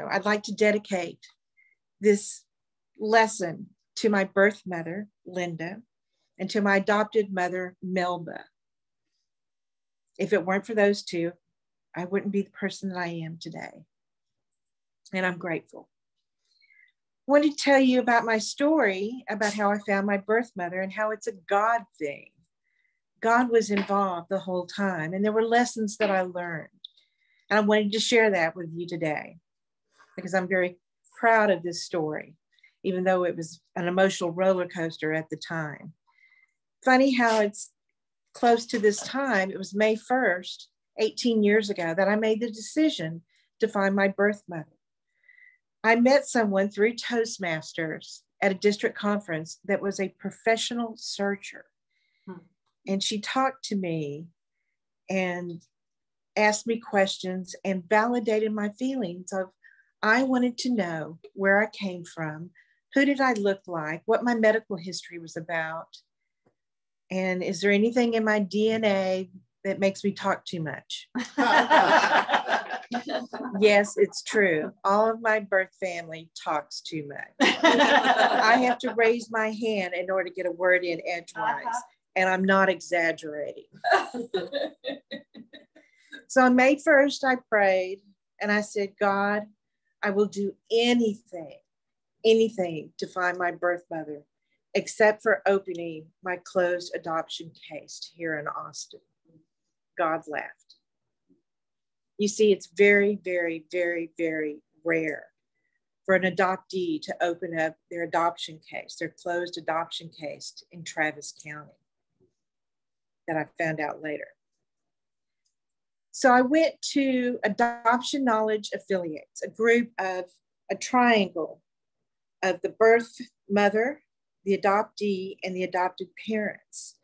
I'd like to dedicate this lesson to my birth mother, Linda, and to my adopted mother, Melba. If it weren't for those two, I wouldn't be the person that I am today. And I'm grateful. I want to tell you about my story, about how I found my birth mother and how it's a God thing. God was involved the whole time, and there were lessons that I learned. And I wanted to share that with you today because I'm very proud of this story, even though it was an emotional roller coaster at the time. Funny how it's close to this time. It was May 1st, 18 years ago, that I made the decision to find my birth mother. I met someone through Toastmasters at a district conference that was a professional searcher. And she talked to me and asked me questions and validated my feelings of, I wanted to know where I came from, who did I look like, what my medical history was about, and is there anything in my DNA that makes me talk too much? Yes, it's true. All of my birth family talks too much. I have to raise my hand in order to get a word in edgewise, and I'm not exaggerating. So on May 1st, I prayed and I said, God, I will do anything to find my birth mother, except for opening my closed adoption case here in Austin. God laughed. You see, it's very, very, very, very rare for an adoptee to open up their adoption case, their closed adoption case in Travis County, that I found out later. So I went to Adoption Knowledge Affiliates, a triangle of the birth mother, the adoptee, and the adopted parents.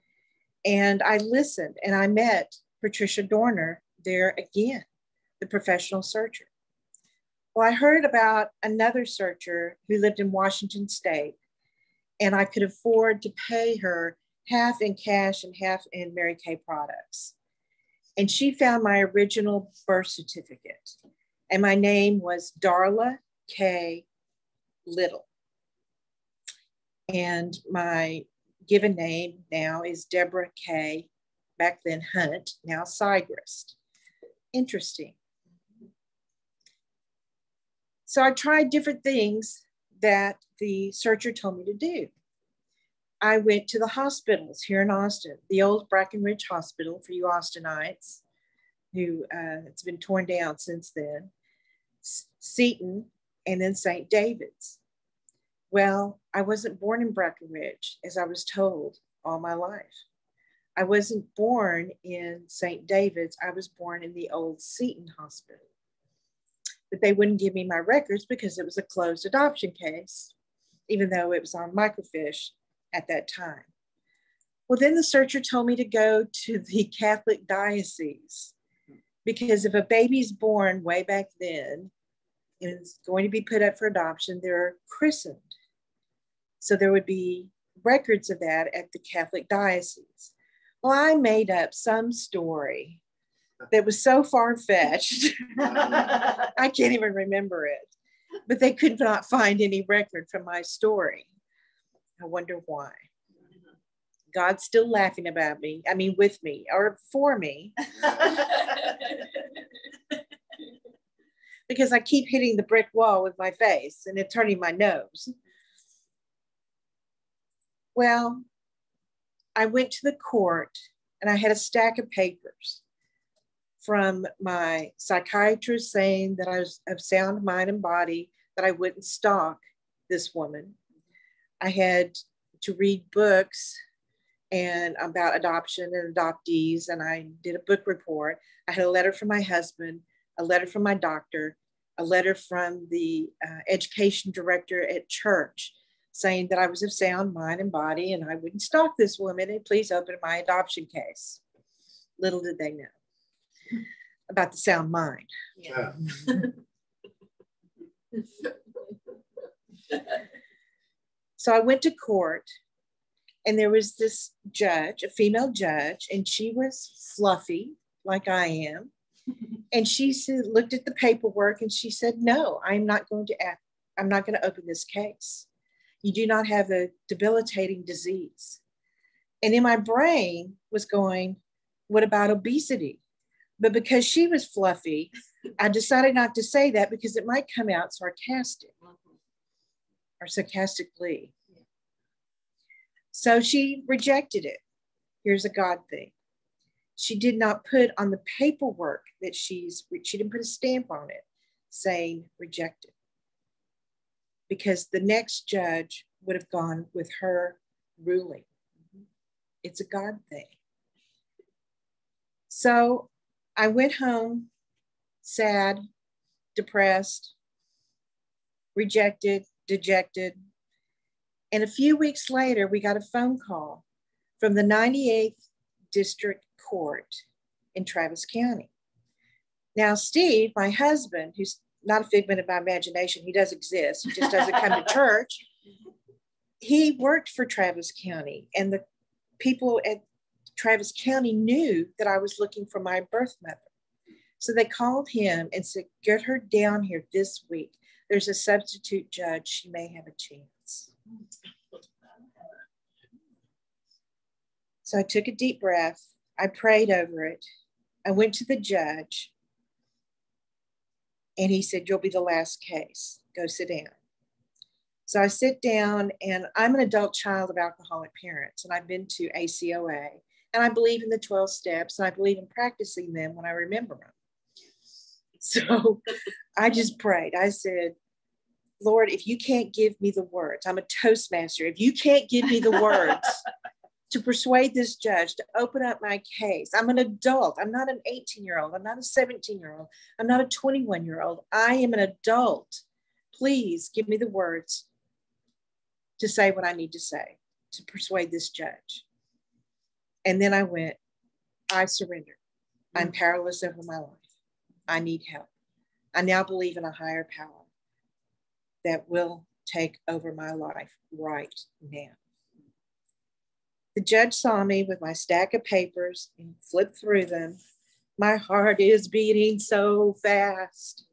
And I listened, and I met Patricia Dorner there again, the professional searcher. Well, I heard about another searcher who lived in Washington State, and I could afford to pay her half in cash and half in Mary Kay products. And she found my original birth certificate, and my name was Darla K. Little. And my given name now is Deborah K., back then Hunt, now Sigrest. Interesting. So I tried different things that the searcher told me to do. I went to the hospitals here in Austin, the old Brackenridge Hospital for you Austinites, who it's been torn down since then, Seton, and then St. David's. Well, I wasn't born in Brackenridge, as I was told all my life. I wasn't born in St. David's. I was born in the old Seton Hospital. But they wouldn't give me my records because it was a closed adoption case, even though it was on microfiche at that time. Well, then the searcher told me to go to the Catholic diocese, because if a baby's born way back then and it's going to be put up for adoption, they're christened. So there would be records of that at the Catholic diocese. Well, I made up some story that was so far-fetched, I can't even remember it, but they could not find any record from my story. I wonder why. God's still laughing about me, I mean, with me or for me. Because I keep hitting the brick wall with my face and it's hurting my nose. Well, I went to the court and I had a stack of papers from my psychiatrist saying that I was of sound mind and body, that I wouldn't stalk this woman. I had to read books and about adoption and adoptees, and I did a book report. I had a letter from my husband, a letter from my doctor, a letter from the education director at church saying that I was of sound mind and body and I wouldn't stalk this woman and please open my adoption case. Little did they know about the sound mind. Yeah. So I went to court and there was this judge, a female judge, and she was fluffy like I am. And she said, looked at the paperwork and she said, no, I'm not going to open this case. You do not have a debilitating disease. And in my brain was going, what about obesity? But because she was fluffy, I decided not to say that because it might come out sarcastic or sarcastically. So she rejected it. Here's a God thing. She did not put on the paperwork that she didn't put a stamp on it saying rejected, because the next judge would have gone with her ruling. It's a God thing. So I went home sad, depressed, rejected, dejected. And a few weeks later, we got a phone call from the 98th District Court in Travis County. Now, Steve, my husband, who's not a figment of my imagination, he does exist, he just doesn't come to church. He worked for Travis County, and the people at Travis County knew that I was looking for my birth mother. So they called him and said, get her down here this week. There's a substitute judge. She may have a chance. So I took a deep breath. I prayed over it. I went to the judge and he said, you'll be the last case. Go sit down. So I sit down, and I'm an adult child of alcoholic parents, and I've been to ACOA, and I believe in the 12 steps, and I believe in practicing them when I remember them. So I just prayed. I said, Lord, if you can't give me the words, I'm a Toastmaster. If you can't give me the words to persuade this judge to open up my case, I'm an adult. I'm not an 18-year-old. I'm not a 17-year-old. I'm not a 21-year-old. I am an adult. Please give me the words to say what I need to say to persuade this judge. And then I went, I surrendered. I'm powerless over my life. I need help. I now believe in a higher power that will take over my life right now. The judge saw me with my stack of papers and flipped through them. My heart is beating so fast.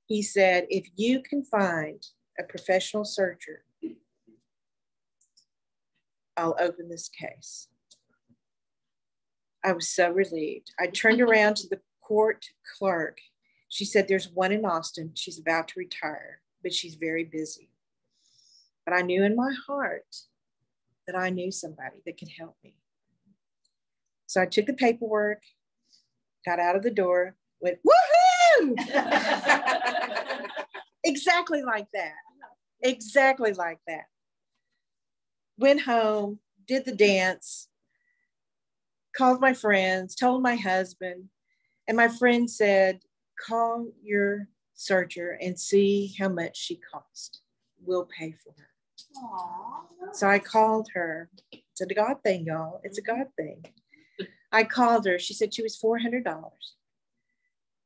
He said, if you can find a professional searcher, I'll open this case. I was so relieved. I turned around to the court clerk. She said, there's one in Austin. She's about to retire, but she's very busy. But I knew in my heart that I knew somebody that could help me. So I took the paperwork, got out of the door, went, woohoo! Exactly like that. Exactly like that. Went home, did the dance, called my friends, told my husband, and my friend said, call your searcher and see how much she cost. We'll pay for her. Aww. So I called her. It's a God thing, y'all. It's a God thing. I called her. She said she was $400.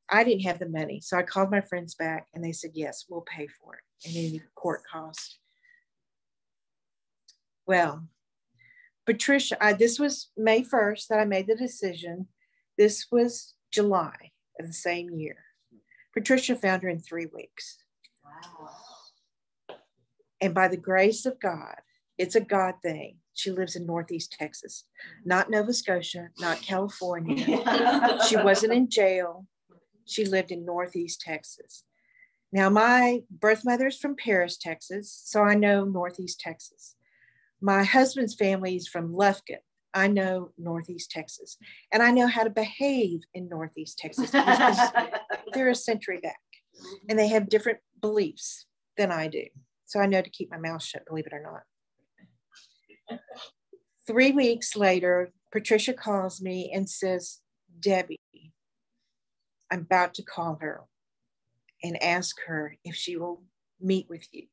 I didn't have the money. So I called my friends back and they said, yes, we'll pay for it. And any court cost. Well, Patricia, this was May 1st that I made the decision. This was July of the same year. Patricia found her in 3 weeks. Wow. And by the grace of God, it's a God thing. She lives in Northeast Texas, not Nova Scotia, not California. She wasn't in jail. She lived in Northeast Texas. Now, my birth mother is from Paris, Texas, so I know Northeast Texas. My husband's family is from Lufkin. I know Northeast Texas. And I know how to behave in Northeast Texas because they're a century back. And they have different beliefs than I do. So I know to keep my mouth shut, believe it or not. 3 weeks later, Patricia calls me and says, Debbie, I'm about to call her and ask her if she will meet with you.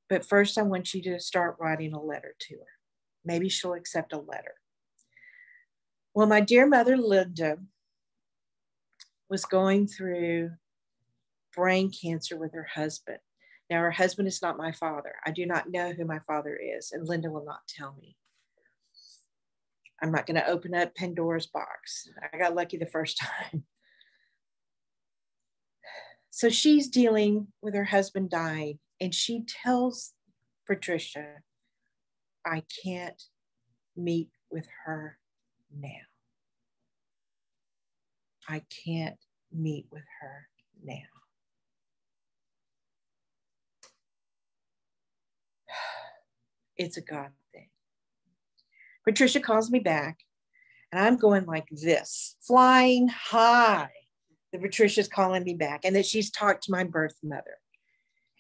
But first, I want you to start writing a letter to her. Maybe she'll accept a letter. Well, my dear mother, Linda, was going through brain cancer with her husband. Now, her husband is not my father. I do not know who my father is, and Linda will not tell me. I'm not going to open up Pandora's box. I got lucky the first time. So she's dealing with her husband dying, and she tells Patricia, I can't meet with her now. I can't meet with her now. It's a God thing. Patricia calls me back, and I'm going like this, flying high, that Patricia's calling me back and that she's talked to my birth mother.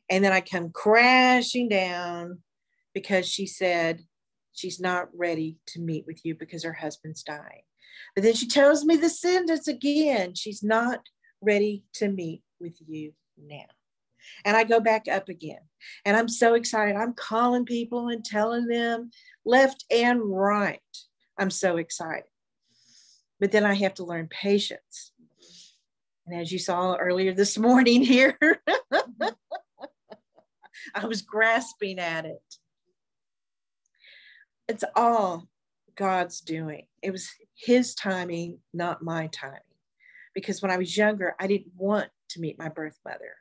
And then I come crashing down because she said she's not ready to meet with you because her husband's dying. But then she tells me the sentence again, she's not ready to meet with you now. And I go back up again. And I'm so excited. I'm calling people and telling them left and right. I'm so excited. But then I have to learn patience. And as you saw earlier this morning here, I was grasping at it. It's all God's doing. It was his timing, not my timing. Because when I was younger, I didn't want to meet my birth mother.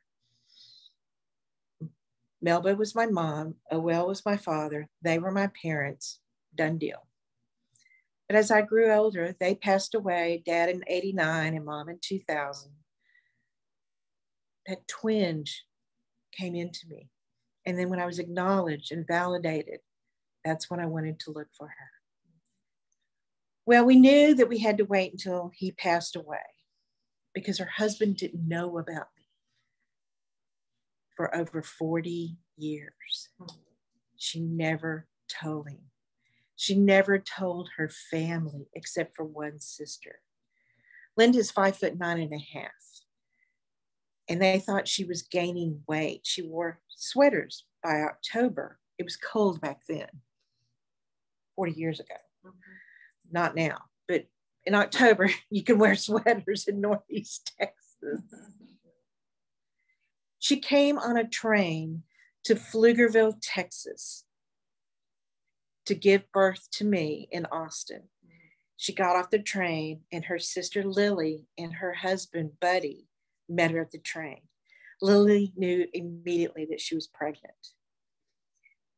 Melba was my mom. Owell was my father. They were my parents. Done deal. But as I grew older, they passed away, Dad in 89 and Mom in 2000. That twinge came into me. And then when I was acknowledged and validated, that's when I wanted to look for her. Well, we knew that we had to wait until he passed away because her husband didn't know about me for over 40 years. She never told him. She never told her family except for one sister. Linda's 5'9.5". And they thought she was gaining weight. She wore sweaters by October. It was cold back then, 40 years ago. Mm-hmm. Not now, but in October, you can wear sweaters in Northeast Texas. She came on a train to Pflugerville, Texas, to give birth to me in Austin. She got off the train, and her sister Lily and her husband Buddy met her at the train. Lily knew immediately that she was pregnant.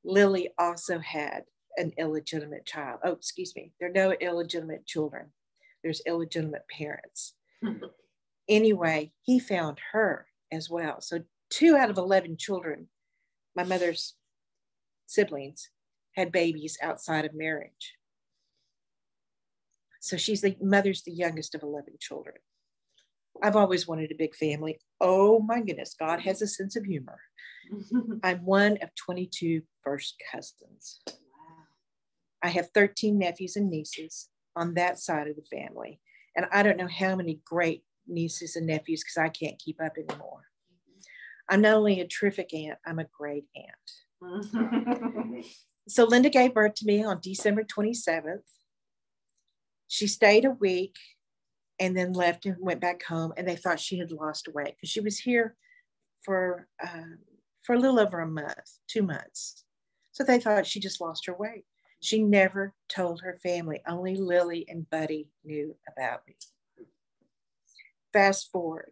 Lily also had an illegitimate child. Oh, excuse me. There are no illegitimate children. There's illegitimate parents. Anyway, he found her as well. So 2 out of 11 children, my mother's siblings, had babies outside of marriage. So mother's the youngest of 11 children. I've always wanted a big family. Oh my goodness, God has a sense of humor. I'm one of 22 first cousins. Wow. I have 13 nephews and nieces on that side of the family. And I don't know how many great nieces and nephews because I can't keep up anymore. I'm not only a terrific aunt, I'm a great aunt. So Linda gave birth to me on December 27th. She stayed a week and then left and went back home, and they thought she had lost weight because she was here for a little over a month, 2 months. So they thought she just lost her weight. She never told her family. Only Lily and Buddy knew about me. Fast forward.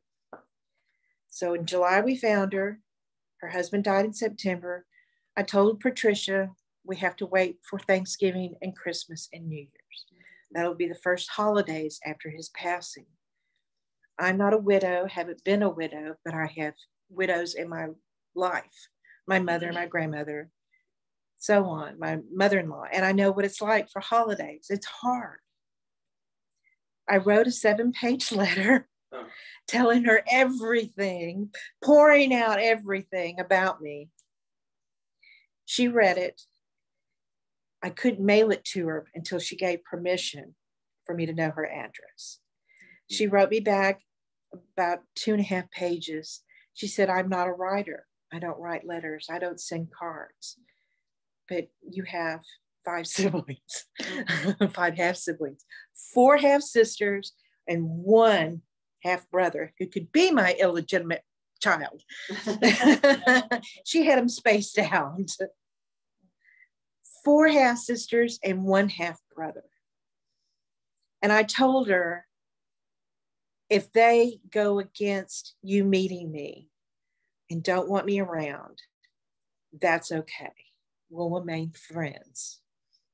So in July, we found her. Her husband died in September. I told Patricia, we have to wait for Thanksgiving and Christmas and New Year's. That'll be the first holidays after his passing. I'm not a widow, haven't been a widow, but I have widows in my life. My mother, my grandmother, so on, my mother-in-law. And I know what it's like for holidays. It's hard. I wrote a 7-page letter telling her everything, pouring out everything about me. She read it. I couldn't mail it to her until she gave permission for me to know her address. She wrote me back about 2.5 pages. She said, I'm not a writer. I don't write letters. I don't send cards. But you have 5 siblings, 5 half-siblings, 4 half-sisters, and 1 half-brother who could be my illegitimate child. She had them spaced out. 4 half-sisters and 1 half-brother. And I told her, if they go against you meeting me and don't want me around, that's okay. We'll remain friends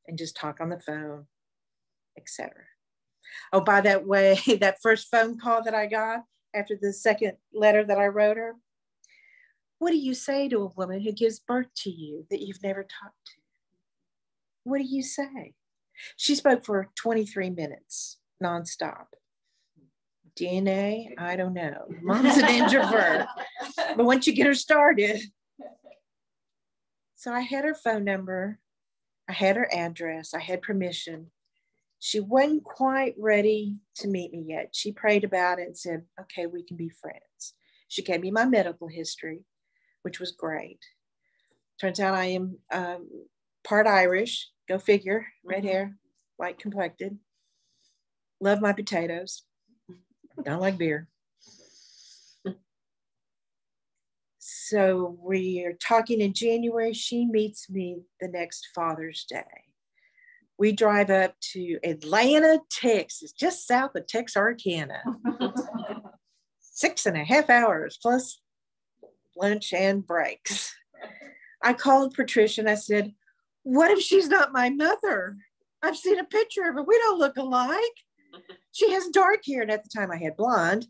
and just talk on the phone, etc. Oh, by that way, that first phone call that I got after the second letter that I wrote her, what do you say to a woman who gives birth to you that you've never talked to? What do you say? She spoke for 23 minutes nonstop. DNA, I don't know. Mom's an introvert, but once you get her started. So I had her phone number, I had her address, I had permission. She wasn't quite ready to meet me yet. She prayed about it and said, okay, we can be friends. She gave me my medical history, which was great. Turns out I am part Irish, go figure, red hair, white complected. Love my potatoes, don't like beer. So we are talking in January. She meets me the next Father's Day. We drive up to Atlanta, Texas, just south of Texarkana. 6.5 hours plus lunch and breaks. I called Patricia and I said, what if she's not my mother? I've seen a picture of her. We don't look alike. She has dark hair, and at the time I had blonde.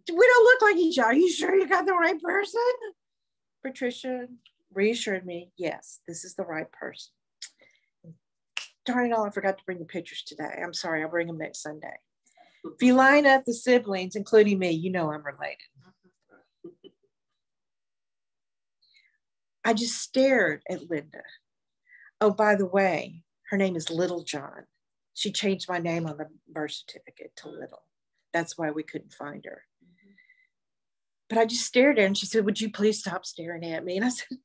We don't look like each other. Are you sure you got the right person? Patricia reassured me, yes, this is the right person. Darn it all, I forgot to bring the pictures today. I'm sorry, I'll bring them next Sunday. If you line up the siblings, including me, you know I'm related. I just stared at Linda. Oh, by the way, her name is Little John. She changed my name on the birth certificate to Little. That's why we couldn't find her. But I just stared at her and she said, would you please stop staring at me? And I said,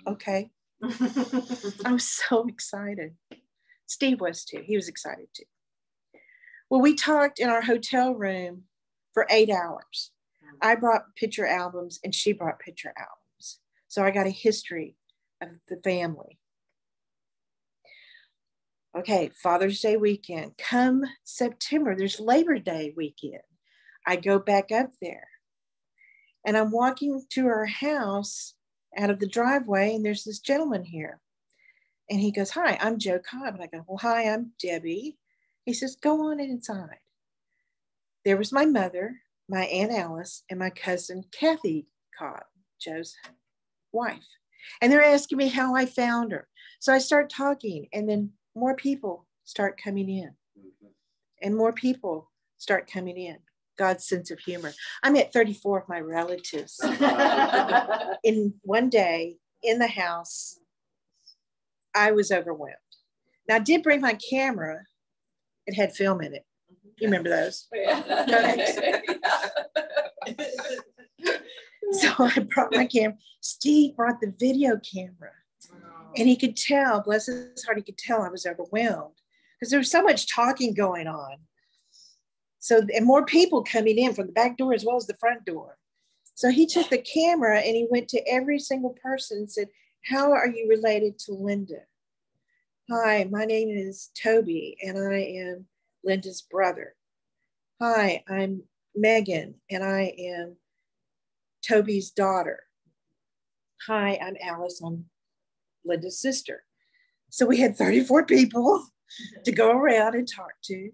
okay. I was so excited. Steve was too. He was excited too. Well, we talked in our hotel room for 8 hours. I brought picture albums and she brought picture albums. So I got a history of the family. Okay, Father's Day weekend. Come September, there's Labor Day weekend. I go back up there and I'm walking to her house out of the driveway and there's this gentleman here. And he goes, hi, I'm Joe Cobb. And I go, well, hi, I'm Debbie. He says, go on inside. There was my mother, my Aunt Alice, and my cousin Kathy Cobb, Joe's wife. And they're asking me how I found her. So I start talking and then more people start coming in and more people start coming in. God's sense of humor. I met 34 of my relatives in one day in the house. I was overwhelmed. Now I did bring my camera. It had film in it. You remember those? Okay. So I brought my camera. Steve brought the video camera. And he could tell, bless his heart, he could tell I was overwhelmed because there was so much talking going on. So, and more people coming in from the back door as well as the front door. So he took the camera and he went to every single person and said, how are you related to Linda? Hi, my name is Toby and I am Linda's brother. Hi, I'm Megan and I am Toby's daughter. Hi, I'm Alice. I'm Linda's sister. So we had 34 people to go around and talk to.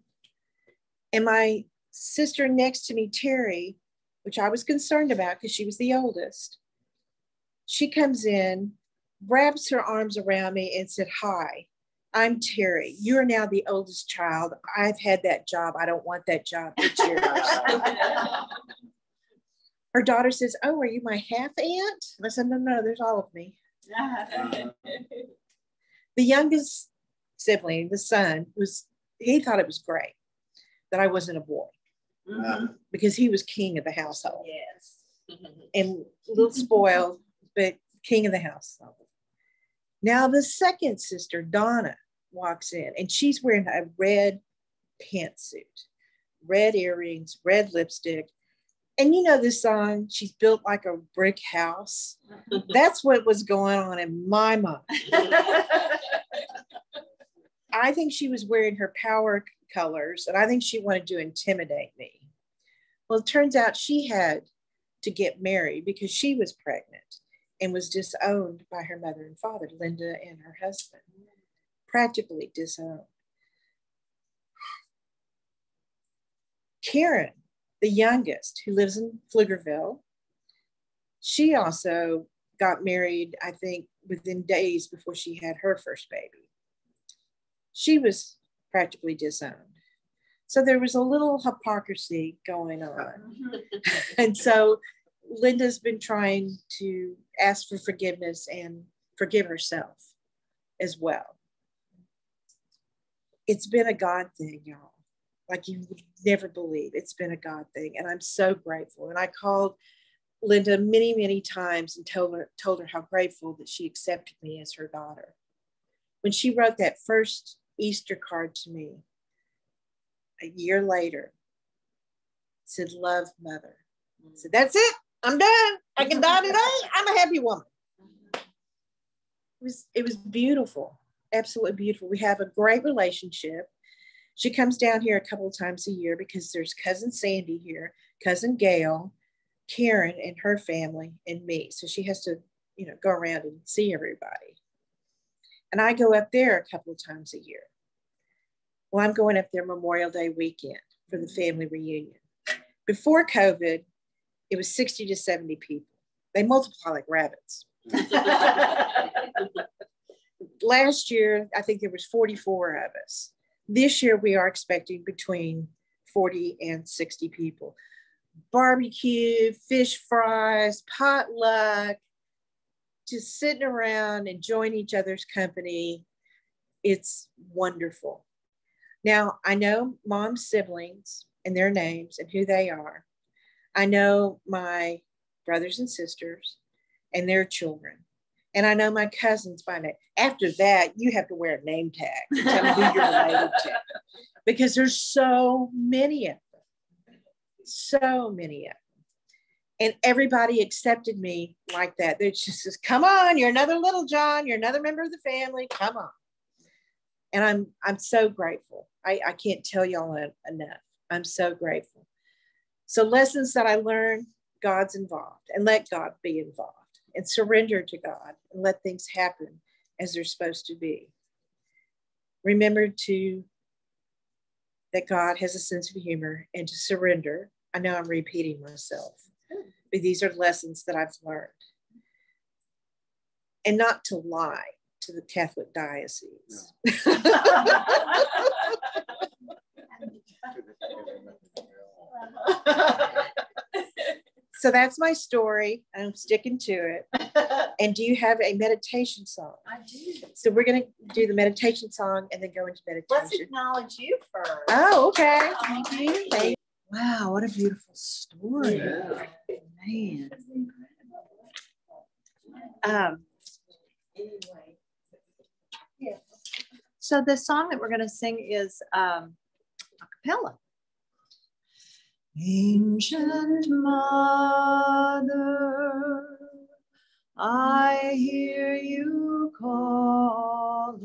And my sister next to me, Terry, which I was concerned about because she was the oldest, she comes in, wraps her arms around me and said, hi, I'm Terry. You're now the oldest child. I've had that job. I don't want that job. It's yours. Her daughter says, oh, are you my half aunt? And I said, no, there's all of me. The youngest sibling, the son, he thought it was great that I wasn't a boy because he was king of the household. Yes. And a little spoiled, but king of the household. Now the second sister, Donna, walks in and she's wearing a red pantsuit, red earrings, red lipstick. And you know this song, she's built like a brick house. That's what was going on in my mind. I think she was wearing her power colors, and I think she wanted to intimidate me. Well, it turns out she had to get married because she was pregnant and was disowned by her mother and father, Linda and her husband, practically disowned. Karen, the youngest, who lives in Pflugerville, she also got married, I think, within days before she had her first baby. She was practically disowned. So there was a little hypocrisy going on. And so Linda's been trying to ask for forgiveness and forgive herself as well. It's been a God thing, y'all. Like you would never believe. It's been a God thing. And I'm so grateful. And I called Linda many, many times and told her how grateful that she accepted me as her daughter. When she wrote that first Easter card to me, a year later, said, "Love, Mother." I said, "That's it. I'm done. I can die today. I'm a happy woman." It was beautiful, absolutely beautiful. We have a great relationship. She comes down here a couple of times a year because there's cousin Sandy here, cousin Gail, Karen and her family, and me. So she has to, go around and see everybody. And I go up there a couple of times a year. Well, I'm going up there Memorial Day weekend for the family reunion. Before COVID, it was 60 to 70 people. They multiply like rabbits. Last year, I think there was 44 of us. This year, we are expecting between 40 and 60 people. Barbecue, fish fries, potluck, just sitting around, enjoying each other's company. It's wonderful. Now, I know Mom's siblings and their names and who they are. I know my brothers and sisters and their children. And I know my cousins by name. After that, you have to wear a name tag to tell me who you're related to. Because there's so many of them. So many of them. And everybody accepted me like that. They just says, "Come on, you're another little John. You're another member of the family. Come on." And I'm so grateful. I can't tell y'all enough. I'm so grateful. So lessons that I learned, God's involved, and let God be involved, and surrender to God and let things happen as they're supposed to be. Remember that God has a sense of humor, and to surrender. I know I'm repeating myself, but these are lessons that I've learned. And not to lie to the Catholic diocese. So that's my story. I'm sticking to it. And do you have a meditation song? I do. So we're going to do the meditation song and then go into meditation. Let's acknowledge you first. Oh, okay. Thank you. Wow, what a beautiful story. Yeah. Man. So the song that we're going to sing is a cappella. Ancient Mother, I hear you calling.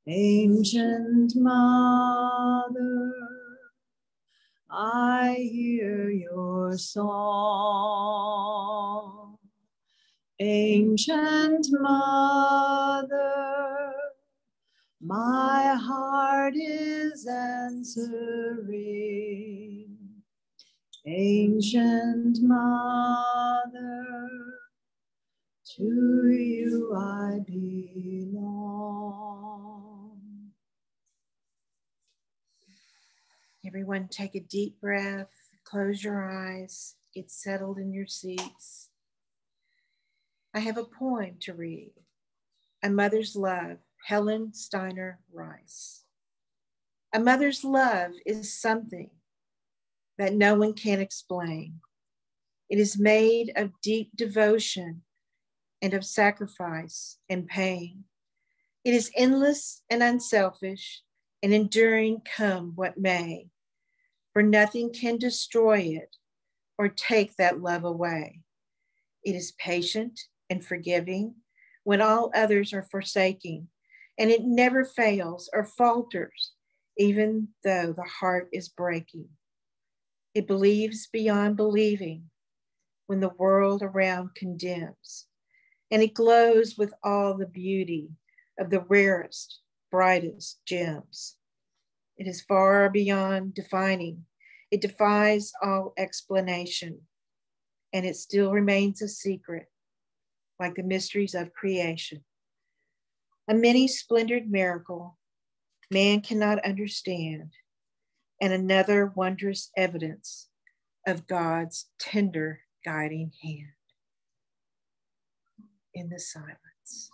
Ancient Mother, I hear your song. Ancient Mother, my heart is answering. Ancient Mother, to you I belong. Everyone take a deep breath, close your eyes, get settled in your seats. I have a poem to read. A Mother's Love, Helen Steiner Rice. A mother's love is something that no one can explain. It is made of deep devotion and of sacrifice and pain. It is endless and unselfish and enduring, come what may, for nothing can destroy it or take that love away. It is patient and forgiving when all others are forsaking. and it never fails or falters, even though the heart is breaking. It believes beyond believing when the world around condemns, and it glows with all the beauty of the rarest, brightest gems. It is far beyond defining. It defies all explanation, and it still remains a secret, like the mysteries of creation. A many-splendored miracle man cannot understand, and another wondrous evidence of God's tender guiding hand. In the silence.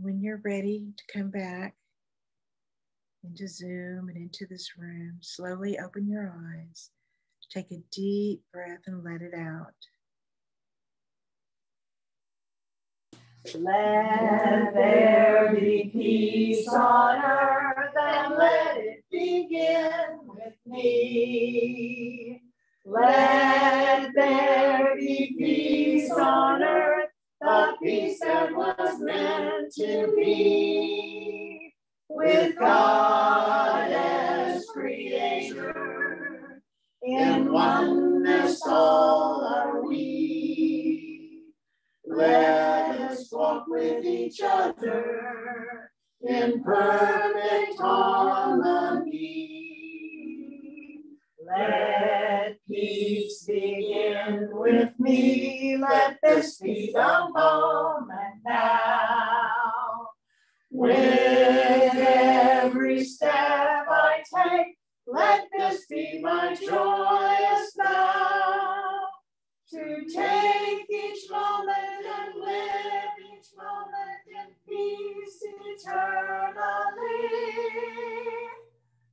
When you're ready to come back into Zoom and into this room, slowly open your eyes, take a deep breath and let it out. Let there be peace on earth, and let it begin with me. Let there be peace on earth, the peace that was meant to be. With God as creator, in oneness all are we. Let us walk with each other in perfect harmony. Let peace begin with me. Let this be the moment now. With every step I take, let this be my joyous vow. To take each moment and live each moment in peace eternally.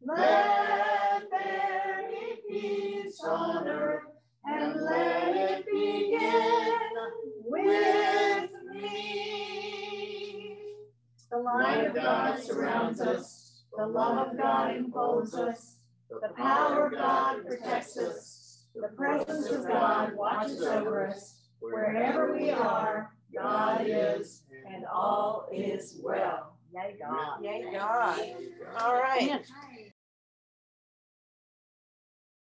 Let there be peace on earth, and let it begin with me. The light of God surrounds us, the love of God enfolds us, the power of God protects us. The presence of God watches over us. Wherever we are, God is, and all is well. Yay, God. Yay, God. All right.